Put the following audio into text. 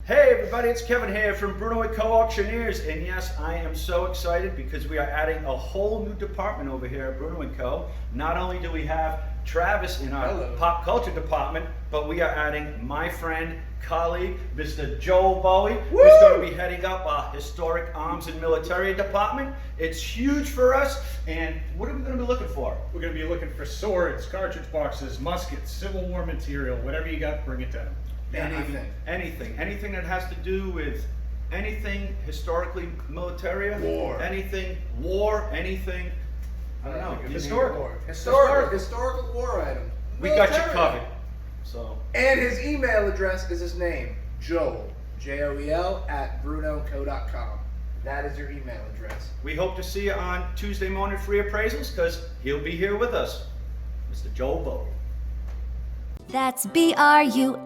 Hey everybody, it's Kevin here from Bruneau Co Auctioneers, and yes, I am so excited because we are adding a whole new department over here at Bruneau Co. Not only do we have Travis in our pop culture department, but we are adding my friend, colleague, Mr. Joel Bohy, who's going to be heading up our historic arms and militaria department. It's huge for us, and what are we going to be looking for? We're going to be looking for swords, cartridge boxes, muskets, Civil War material, whatever you got, bring it to them. Anything that has to do with anything historically militaria, anything war, anything, I don't know, Historical war item. We got you covered. So. And his email address is his name, Joel, Joel @BruneauCo.com. That is your email address. We hope to see you on Tuesday morning free appraisals because he'll be here with us, Mr. Joel Bohy. That's BRUNEAU.